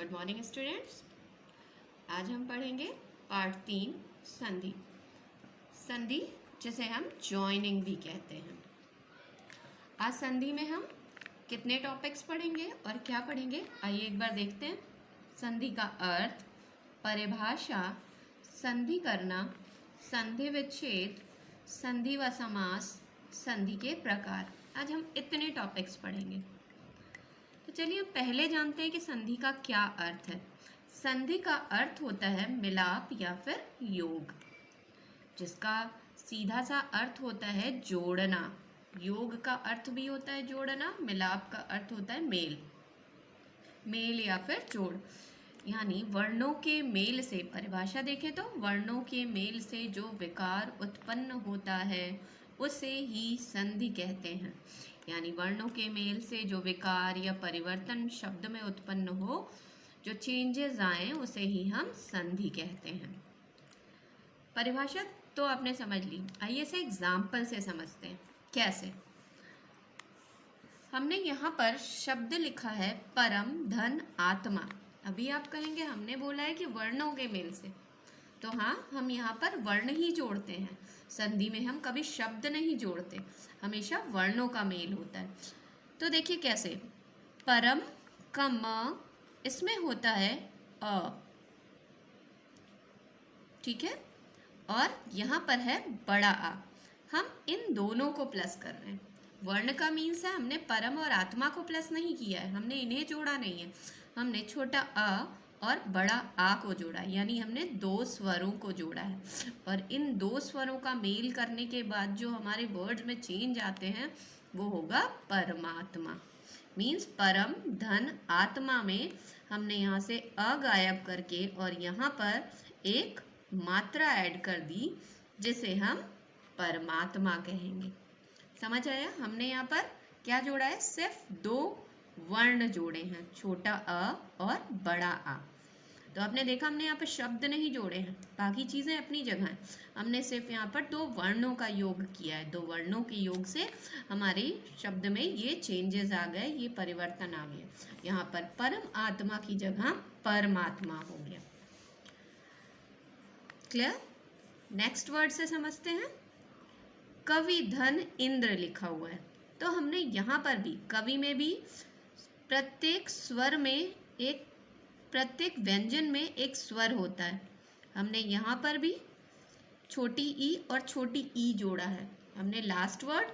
Good morning students. आज हम पढ़ेंगे पार्ट 3 संधि। संधि जिसे हम जॉइनिंग भी कहते हैं। आज संधि में हम कितने टॉपिक्स पढ़ेंगे और क्या पढ़ेंगे, आइए एक बार देखते हैं। संधि का अर्थ, परिभाषा, संधि करना, संधि विच्छेद, संधि व समास, संधि के प्रकार। आज हम इतने टॉपिक्स पढ़ेंगे। तो चलिए हम पहले जानते हैं कि संधि का क्या अर्थ है। संधि का अर्थ होता है मिलाप या फिर योग, जिसका सीधा सा अर्थ होता है जोड़ना। योग का अर्थ भी होता है जोड़ना, मिलाप का अर्थ होता है मेल, मेल या फिर जोड़। यानी वर्णों के मेल से, परिभाषा देखें तो वर्णों के मेल से जो विकार उत्पन्न होता है उसे ही संधि कहते हैं। यानी वर्णों के मेल से जो विकार या परिवर्तन शब्द में उत्पन्न हो, जो चेंजेस आए, उसे ही हम संधि कहते हैं। परिभाषा तो आपने समझ ली, आइए इसे एग्जाम्पल से समझते हैं। कैसे? हमने यहाँ पर शब्द लिखा है परम, धन, आत्मा। अभी आप कहेंगे हमने बोला है कि वर्णों के मेल से, तो हाँ, हम यहाँ पर वर्ण ही जोड़ते हैं। संधि में हम कभी शब्द नहीं जोड़ते, हमेशा वर्णों का मेल होता है। तो देखिए कैसे, परम का म इसमें होता है अ, ठीक है, और यहाँ पर है बड़ा आ। हम इन दोनों को प्लस कर रहे हैं। वर्ण का मीन्स है हमने परम और आत्मा को प्लस नहीं किया है, हमने इन्हें जोड़ा नहीं है, हमने छोटा अ और बड़ा आ को जोड़ा, यानी हमने दो स्वरों को जोड़ा है। और इन दो स्वरों का मेल करने के बाद जो हमारे वर्ड्स में चेंज आते हैं वो होगा परमात्मा। मीन्स परम, धन, आत्मा में हमने यहाँ से अ गायब करके और यहाँ पर एक मात्रा ऐड कर दी, जिसे हम परमात्मा कहेंगे। समझ आया? हमने यहाँ पर क्या जोड़ा है? सिर्फ दो वर्ण जोड़े हैं, छोटा अ और बड़ा आ। तो आपने देखा हमने यहाँ पर शब्द नहीं जोड़े हैं, बाकी चीज़ें अपनी जगह हैं। हमने सिर्फ यहाँ पर दो वर्णों का योग किया है। दो वर्णों के योग से हमारे शब्द में ये चेंजेस आ गए, ये परिवर्तन आ गया। यहाँ पर परम आत्मा की जगह परमात्मा हो गया। क्लियर? नेक्स्ट वर्ड से समझते हैं। कवि, धन, इंद्र लिखा हुआ है, तो हमने यहाँ पर भी, कवि में भी प्रत्येक स्वर में एक, प्रत्येक व्यंजन में एक स्वर होता है। हमने यहाँ पर भी छोटी ई और छोटी ई जोड़ा है। हमने लास्ट वर्ड,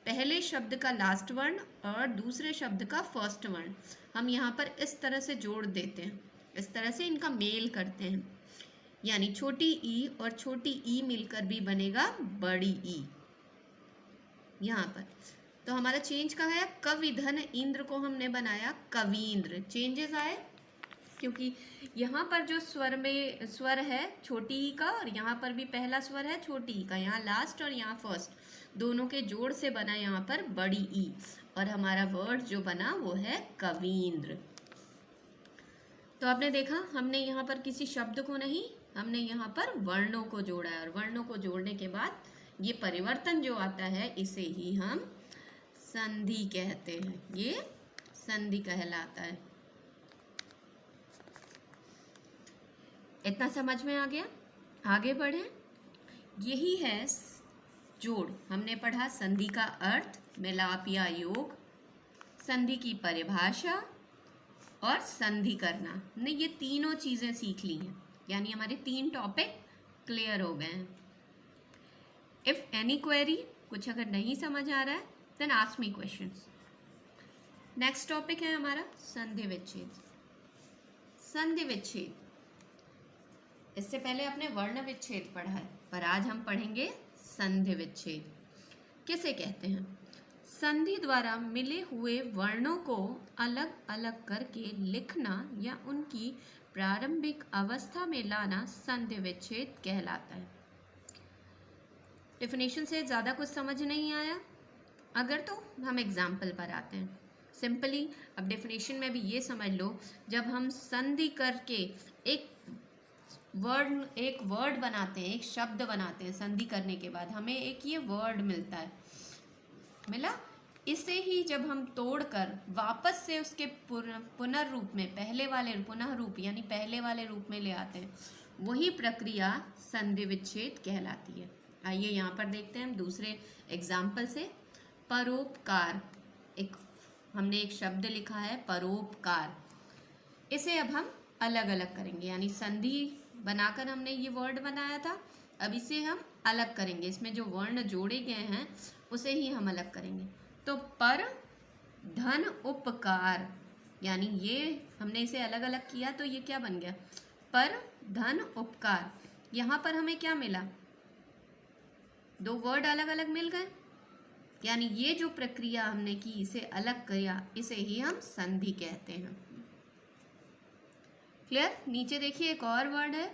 पहले शब्द का लास्ट वर्ण और दूसरे शब्द का फर्स्ट वर्ण, हम यहाँ पर इस तरह से जोड़ देते हैं, इस तरह से इनका मेल करते हैं। यानी छोटी ई और छोटी ई मिलकर भी बनेगा बड़ी ई यहाँ पर। तो हमारा चेंज कहाँ है? कवि, धन, इंद्र को हमने बनाया कवींद्र। चेंजेस आए क्योंकि यहाँ पर जो स्वर में स्वर है छोटी ई का, और यहाँ पर भी पहला स्वर है छोटी ई का, यहाँ लास्ट और यहाँ फर्स्ट, दोनों के जोड़ से बना यहाँ पर बड़ी ई, और हमारा वर्ड जो बना वो है कवींद्र। तो आपने देखा हमने यहाँ पर किसी शब्द को नहीं, हमने यहाँ पर वर्णों को जोड़ा है, और वर्णों को जोड़ने के बाद ये परिवर्तन जो आता है इसे ही हम संधि कहते हैं। ये संधि कहलाता है। इतना समझ में आ गया? आगे बढ़ें। यही है जोड़। हमने पढ़ा संधि का अर्थ, मिलाप या योग, संधि की परिभाषा और संधि करना। हमने ये तीनों चीज़ें सीख ली हैं, यानी हमारे 3 टॉपिक क्लियर हो गए हैं। इफ एनी क्वेरी, कुछ अगर नहीं समझ आ रहा है, then ask me questions. Next topic है हमारा संधि विच्छेद। संधि विच्छेद, इससे पहले आपने वर्ण विच्छेद पढ़ा है, पर आज हम पढ़ेंगे संधि विच्छेद। किसे कहते हैं? संधि द्वारा मिले हुए वर्णों को अलग अलग करके लिखना या उनकी प्रारंभिक अवस्था में लाना संधि विच्छेद कहलाता है। डेफिनेशन से ज़्यादा कुछ समझ नहीं आया अगर, तो हम एग्जाम्पल पर आते हैं। सिंपली अब डेफिनेशन में भी ये समझ लो, जब हम संधि करके एक वर्ड बनाते हैं, एक शब्द बनाते हैं, संधि करने के बाद हमें एक ये वर्ड मिलता है, मिला। इसे ही जब हम तोड़कर वापस से उसके पुनर्रूप में पुनः रूप यानी पहले वाले रूप में ले आते हैं, वही प्रक्रिया संधि विच्छेद कहलाती है। आइए यहाँ पर देखते हैं हम दूसरे एग्जाम्पल से। परोपकार, हमने एक शब्द लिखा है परोपकार, इसे अब हम अलग अलग करेंगे, यानी संधि बनाकर हमने ये वर्ड बनाया था, अब इसे हम अलग करेंगे, इसमें जो वर्ण जोड़े गए हैं उसे ही हम अलग करेंगे। तो पर धन उपकार, यानी ये हमने इसे अलग अलग किया तो ये क्या बन गया, पर धन उपकार। यहाँ पर हमें क्या मिला, दो वर्ड अलग अलग मिल गए, यानी ये जो प्रक्रिया हमने की, इसे अलग किया, इसे ही हम संधि कहते हैं। क्लियर? नीचे देखिए एक और वर्ड है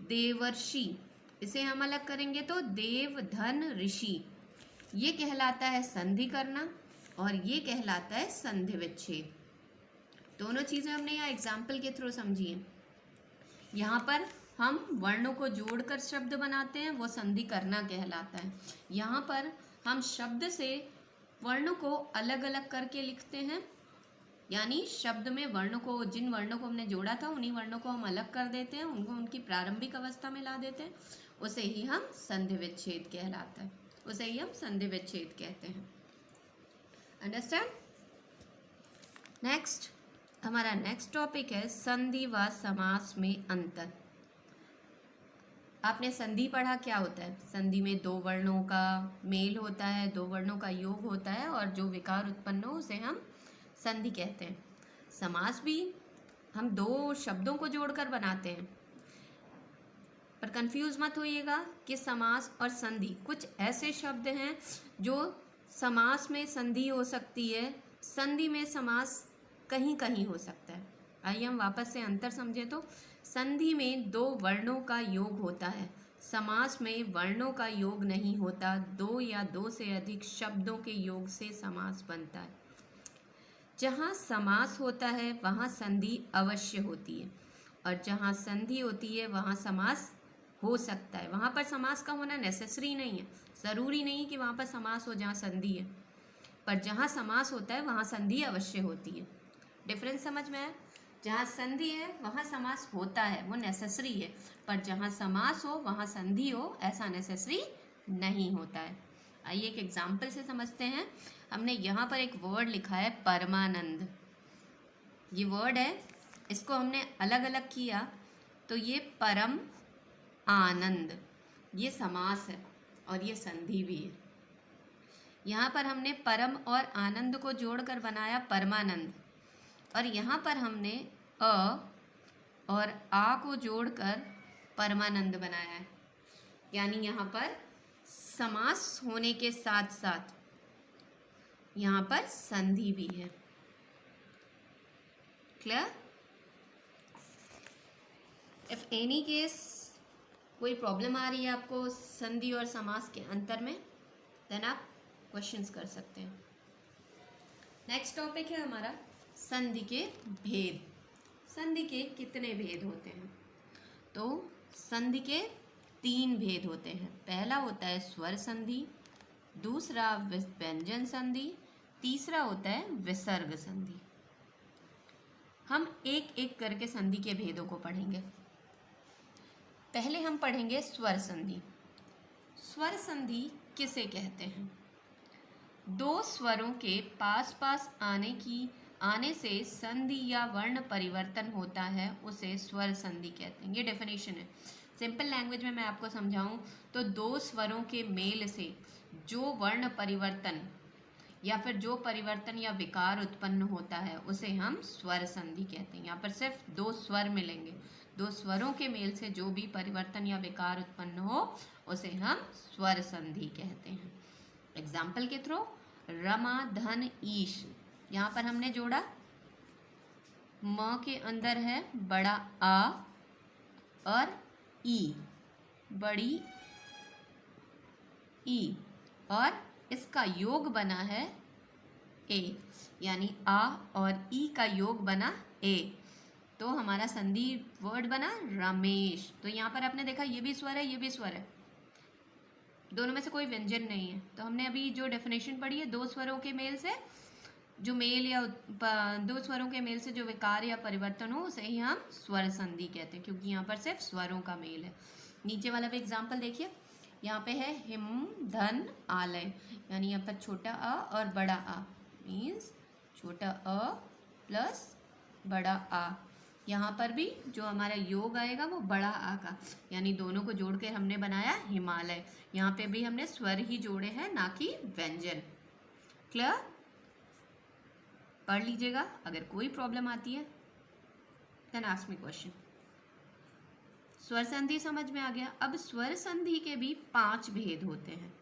देवर्षि, इसे हम अलग करेंगे तो देव धन ऋषि। ये कहलाता है संधि करना और ये कहलाता है संधि विच्छेद। दोनों चीजें हमने यहाँ एग्जाम्पल के थ्रू समझी हैं। यहाँ पर हम वर्णों को जोड़कर शब्द बनाते हैं, वो संधि करना कहलाता है। यहाँ पर हम शब्द से वर्णों को अलग अलग करके लिखते हैं, यानी शब्द में वर्णों को, जिन वर्णों को हमने जोड़ा था उन्हीं वर्णों को हम अलग कर देते हैं, उनको उनकी प्रारंभिक अवस्था में ला देते हैं, उसे ही हम संधि विच्छेद कहलाता है, उसे ही हम संधि विच्छेद कहते हैं। अंडरस्टैंड? नेक्स्ट, हमारा नेक्स्ट टॉपिक है संधि व समास में अंतर। आपने संधि पढ़ा, क्या होता है? संधि में दो वर्णों का मेल होता है, दो वर्णों का योग होता है और जो विकार उत्पन्न हो उसे हम संधि कहते हैं। समास भी हम दो शब्दों को जोड़कर बनाते हैं, पर कंफ्यूज मत होइएगा कि समास और संधि कुछ ऐसे शब्द हैं जो समास में संधि हो सकती है, संधि में समास कहीं कहीं हो सकता है। आइए हम वापस से अंतर समझे तो संधि में दो वर्णों का योग होता है, समास में वर्णों का योग नहीं होता, दो या दो से अधिक शब्दों के योग से समास बनता है। जहाँ समास होता है वहाँ संधि अवश्य होती है और जहाँ संधि होती है वहाँ समास हो सकता है। वहाँ पर समास का होना नेसेसरी नहीं है, ज़रूरी नहीं कि वहाँ पर समास हो जहाँ संधि है, पर जहाँ समास होता है वहाँ संधि अवश्य होती है। डिफरेंस समझ में आया? जहाँ संधि है वहाँ समास होता है, वो नेसेसरी है, पर जहाँ समास हो वहाँ संधि हो, ऐसा नेसेसरी नहीं होता है। आइए एक एग्जाम्पल से समझते हैं। हमने यहाँ पर एक वर्ड लिखा है परमानंद, ये वर्ड है, इसको हमने अलग अलग किया तो ये परम आनंद, ये समास है और ये संधि भी है। यहाँ पर हमने परम और आनंद को जोड़कर बनाया परमानंद, और यहाँ पर हमने अ और आ को जोड़कर परमानंद बनाया है, यानी यहाँ पर समास होने के साथ साथ यहाँ पर संधि भी है। क्लियर? इफ एनी केस कोई प्रॉब्लम आ रही है आपको संधि और समास के अंतर में, देन आप क्वेश्चंस कर सकते हैं। नेक्स्ट टॉपिक है हमारा संधि के भेद। संधि के कितने भेद होते हैं? तो संधि के 3 भेद होते हैं। पहला होता है स्वर संधि, दूसरा व्यंजन संधि, तीसरा होता है विसर्ग संधि। हम एक एक करके संधि के भेदों को पढ़ेंगे। पहले हम पढ़ेंगे स्वर संधि। स्वर संधि किसे कहते हैं? दो स्वरों के पास पास आने से संधि या वर्ण परिवर्तन होता है, उसे स्वर संधि कहते हैं। ये डेफिनेशन है। सिंपल लैंग्वेज में मैं आपको समझाऊं तो दो स्वरों के मेल से जो वर्ण परिवर्तन या फिर जो परिवर्तन या विकार उत्पन्न होता है उसे हम स्वर संधि कहते हैं। यहाँ पर सिर्फ दो स्वर मिलेंगे, दो स्वरों के मेल से जो भी परिवर्तन या विकार उत्पन्न हो उसे हम स्वर संधि कहते हैं। एग्जाम्पल के थ्रू, रमा धन ईश, यहाँ पर हमने जोड़ा, म के अंदर है बड़ा आ और ई, बड़ी ई, और इसका योग बना है ए, यानी आ और ई का योग बना ए, तो हमारा संधि वर्ड बना रमेश। तो यहाँ पर आपने देखा ये भी स्वर है, ये भी स्वर है, दोनों में से कोई व्यंजन नहीं है। तो हमने अभी जो डेफिनेशन पढ़ी है, दो स्वरों के मेल से जो मेल या दो स्वरों के मेल से जो विकार या परिवर्तन हो उसे ही हम स्वर संधि कहते हैं, क्योंकि यहाँ पर सिर्फ स्वरों का मेल है। नीचे वाला भी एग्जाम्पल देखिए, यहाँ पे है हिम धन आलय, यानी यहाँ पर छोटा अ और बड़ा आ, मीन्स छोटा अ प्लस बड़ा आ। यहाँ पर भी जो हमारा योग आएगा वो बड़ा आ का, यानी दोनों को जोड़ कर हमने बनाया हिमालय। यहाँ पे भी हमने स्वर ही जोड़े हैं, ना कि व्यंजन। क्लियर? पढ़ लीजिएगा, अगर कोई प्रॉब्लम आती है देन आस्क मी क्वेश्चन। स्वर संधि समझ में आ गया। अब स्वर संधि के भी 5 भेद होते हैं।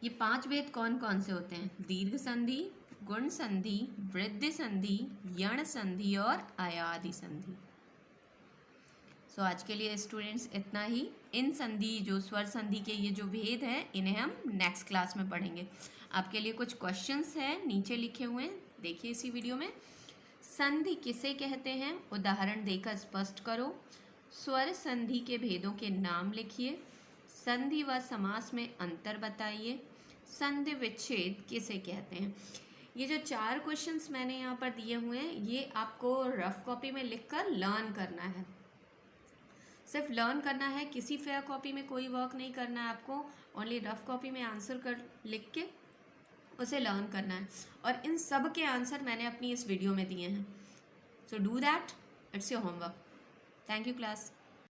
ये 5 भेद कौन कौन से होते हैं? दीर्घ संधि, गुण संधि, वृद्धि संधि, यण संधि और अयादि संधि। सो आज के लिए स्टूडेंट्स इतना ही। इन संधि जो स्वर संधि के ये जो भेद हैं इन्हें हम नेक्स्ट क्लास में पढ़ेंगे। आपके लिए कुछ क्वेश्चंस हैं नीचे लिखे हुए हैं, देखिए इसी वीडियो में। संधि किसे कहते हैं? उदाहरण देकर स्पष्ट करो। स्वर संधि के भेदों के नाम लिखिए। संधि व समास में अंतर बताइए। संधि विच्छेद किसे कहते हैं? ये जो 4 क्वेश्चंस मैंने यहाँ पर दिए हुए हैं, ये आपको रफ कॉपी में लिखकर लर्न करना है। सिर्फ लर्न करना है, किसी फेयर कॉपी में कोई वर्क नहीं करना है आपको। ओनली रफ कॉपी में आंसर कर लिख के उसे लर्न करना है। और इन सब के आंसर मैंने अपनी इस वीडियो में दिए हैं। So do that, it's your homework. Thank you class.